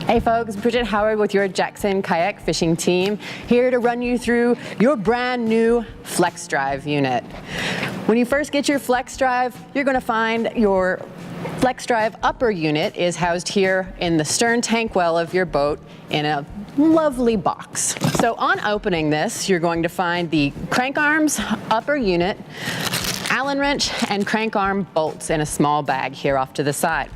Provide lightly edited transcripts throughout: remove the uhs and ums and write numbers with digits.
Hey folks, Bridget Howard with your Jackson Kayak fishing team, here to run you through your brand new Flex Drive unit. When you first get your Flex Drive, you're going to find your Flex Drive upper unit is housed here in the stern tank well of your boat in a lovely box. So on opening this, you're going to find the crank arms, upper unit, Allen wrench, and crank arm bolts in a small bag here off to the side.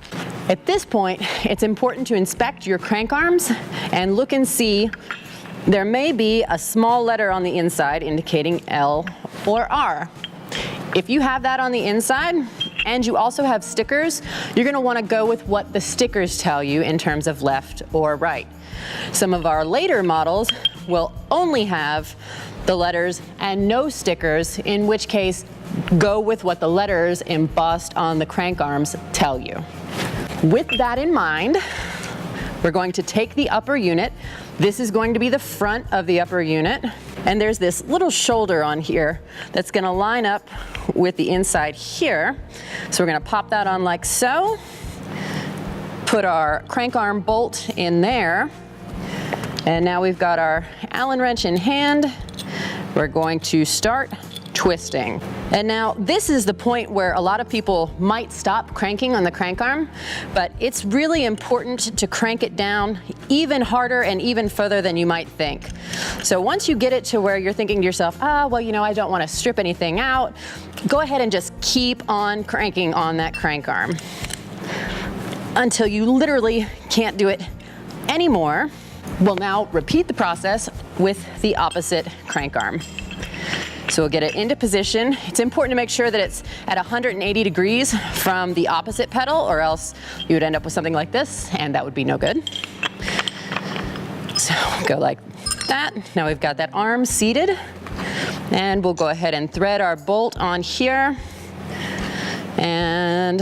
At this point, it's important to inspect your crank arms and look and see there may be a small letter on the inside indicating L or R. If you have that on the inside and you also have stickers, you're going to want to go with what the stickers tell you in terms of left or right. Some of our later models will only have the letters and no stickers, in which case go with what the letters embossed on the crank arms tell you. With that in mind, we're going to take the upper unit. This is going to be the front of the upper unit, and there's this little shoulder on here that's going to line up with the inside here. So we're going to pop that on like so, put our crank arm bolt in there, and now we've got our Allen wrench in hand. We're going to start twisting. And now this is the point where a lot of people might stop cranking on the crank arm, but it's really important to crank it down even harder and even further than you might think. So once you get it to where you're thinking to yourself, well, you know, I don't want to strip anything out, go ahead and just keep on cranking on that crank arm until you literally can't do it anymore. We'll now repeat the process with the opposite crank arm. So we'll get it into position. It's important to make sure that it's at 180 degrees from the opposite pedal, or else you would end up with something like this, and that would be no good. So go like that. Now we've got that arm seated, and we'll go ahead and thread our bolt on here and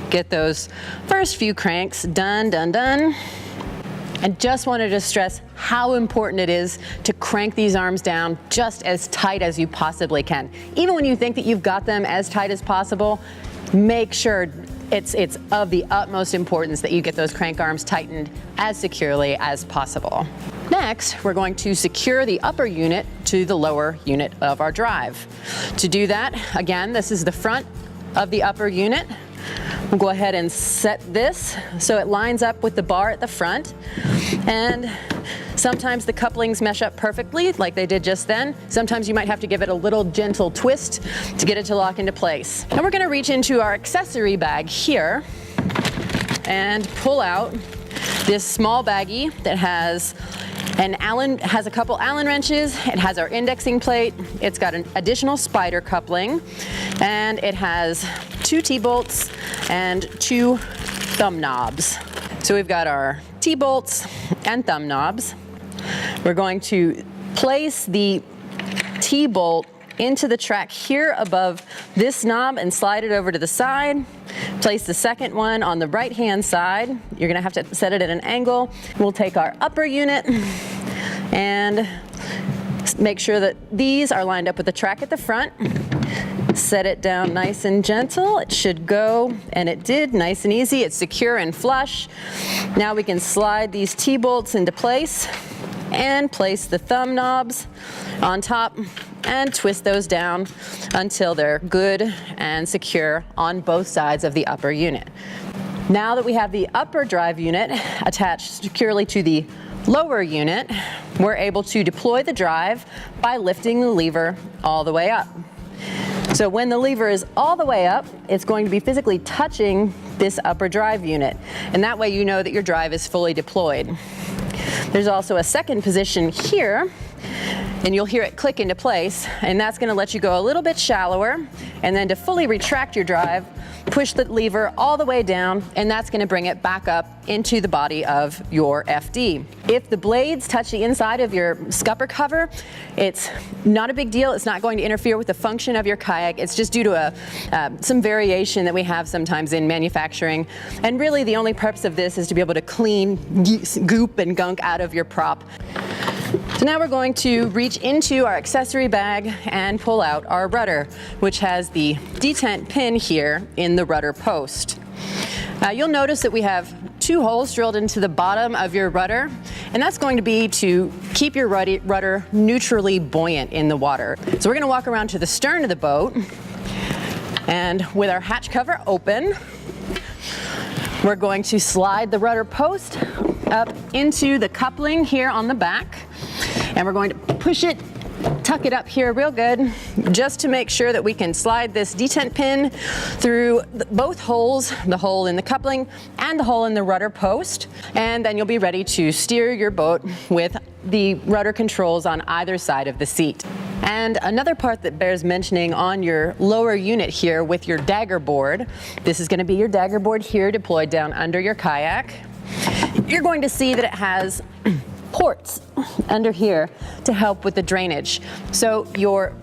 get those first few cranks done. And just wanted to stress how important it is to crank these arms down just as tight as you possibly can. Even when you think that you've got them as tight as possible, make sure it's of the utmost importance that you get those crank arms tightened as securely as possible. Next, we're going to secure the upper unit to the lower unit of our drive. To do that, again, this is the front of the upper unit. We'll go ahead and set this so it lines up with the bar at the front, and sometimes the couplings mesh up perfectly like they did just then. Sometimes you might have to give it a little gentle twist to get it to lock into place. And we're going to reach into our accessory bag here and pull out this small baggie that has a couple Allen wrenches. It has our indexing plate. It's got an additional spider coupling, and it has 2 T-bolts and 2 thumb knobs. So we've got our T-bolts and thumb knobs. We're going to place the T-bolt into the track here above this knob and slide it over to the side. Place the second one on the right-hand side. You're gonna have to set it at an angle. We'll take our upper unit and make sure that these are lined up with the track at the front. Set it down nice and gentle. It should go, and it did, nice and easy. It's secure and flush. Now we can slide these T-bolts into place and place the thumb knobs on top and twist those down until they're good and secure on both sides of the upper unit. Now that we have the upper drive unit attached securely to the lower unit, we're able to deploy the drive by lifting the lever all the way up. So when the lever is all the way up, it's going to be physically touching this upper drive unit, and that way you know that your drive is fully deployed. There's also a second position here, and you'll hear it click into place, and that's going to let you go a little bit shallower, and then to fully retract your drive, push the lever all the way down, and that's going to bring it back up into the body of your FD. If the blades touch the inside of your scupper cover, it's not a big deal. It's not going to interfere with the function of your kayak. It's just due to some variation that we have sometimes in manufacturing, and really the only purpose of this is to be able to clean goop and gunk out of your prop. So now we're going to reach into our accessory bag and pull out our rudder, which has the detent pin here in the rudder post. You'll notice that we have 2 holes drilled into the bottom of your rudder, and that's going to be to keep your rudder neutrally buoyant in the water. So we're going to walk around to the stern of the boat, and with our hatch cover open, we're going to slide the rudder post up into the coupling here on the back, and we're going to push it, tuck it up here real good, just to make sure that we can slide this detent pin through both holes, the hole in the coupling and the hole in the rudder post, and then you'll be ready to steer your boat with the rudder controls on either side of the seat. And another part that bears mentioning on your lower unit here with your dagger board, this is going to be your dagger board here deployed down under your kayak. You're going to see that it has ports under here to help with the drainage. So your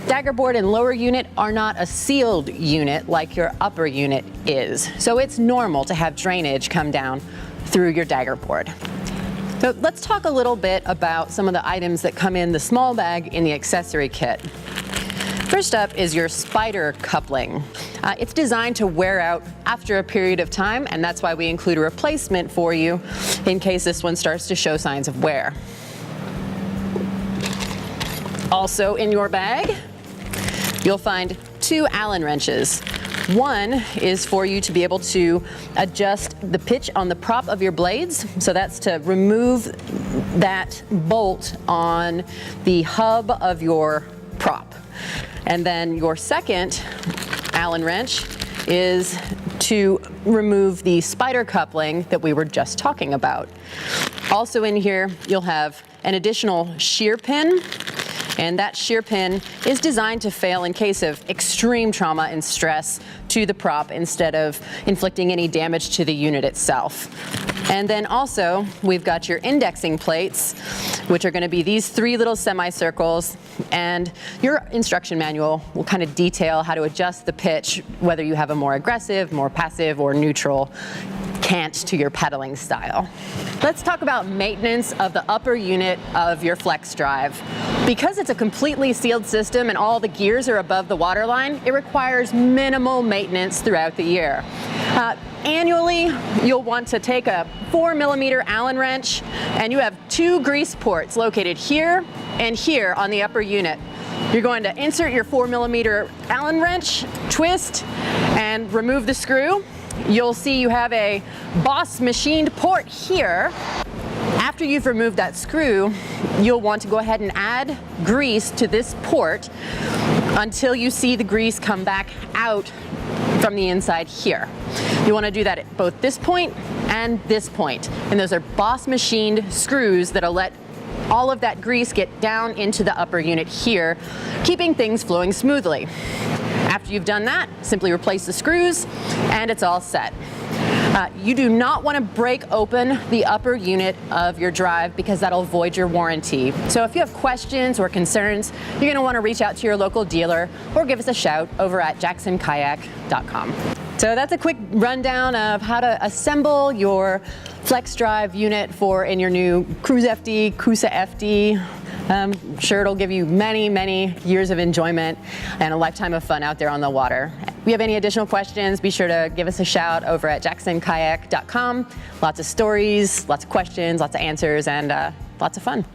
dagger board and lower unit are not a sealed unit like your upper unit is. So it's normal to have drainage come down through your dagger board. So let's talk a little bit about some of the items that come in the small bag in the accessory kit. First up is your spider coupling. It's designed to wear out after a period of time, and that's why we include a replacement for you in case this one starts to show signs of wear. Also in your bag, you'll find 2 Allen wrenches. One is for you to be able to adjust the pitch on the prop of your blades. So that's to remove that bolt on the hub of your prop. And then your second Allen wrench is to remove the spider coupling that we were just talking about. Also in here, you'll have an additional shear pin. And that shear pin is designed to fail in case of extreme trauma and stress to the prop instead of inflicting any damage to the unit itself. And then also, we've got your indexing plates, which are going to be these 3 little semicircles, and your instruction manual will kind of detail how to adjust the pitch, whether you have a more aggressive, more passive, or neutral cant to your pedaling style. Let's talk about maintenance of the upper unit of your flex drive. Because it's a completely sealed system and all the gears are above the waterline, it requires minimal maintenance throughout the year. Annually, you'll want to take a 4mm Allen wrench, and you have 2 grease ports located here and here on the upper unit. You're going to insert your 4mm Allen wrench, twist, and remove the screw. You'll see you have a Boss machined port here. After you've removed that screw, you'll want to go ahead and add grease to this port until you see the grease come back out from the inside here. You want to do that at both this point and this point. And those are Boss machined screws that'll let all of that grease get down into the upper unit here, keeping things flowing smoothly. After you've done that, simply replace the screws and it's all set. You do not want to break open the upper unit of your drive because that'll void your warranty. So if you have questions or concerns, you're going to want to reach out to your local dealer or give us a shout over at jacksonkayak.com. So that's a quick rundown of how to assemble your flex drive unit in your new Cruise FD, Coosa FD. I'm sure it'll give you many, many years of enjoyment and a lifetime of fun out there on the water. If you have any additional questions, be sure to give us a shout over at jacksonkayak.com. Lots of stories, lots of questions, lots of answers, and lots of fun.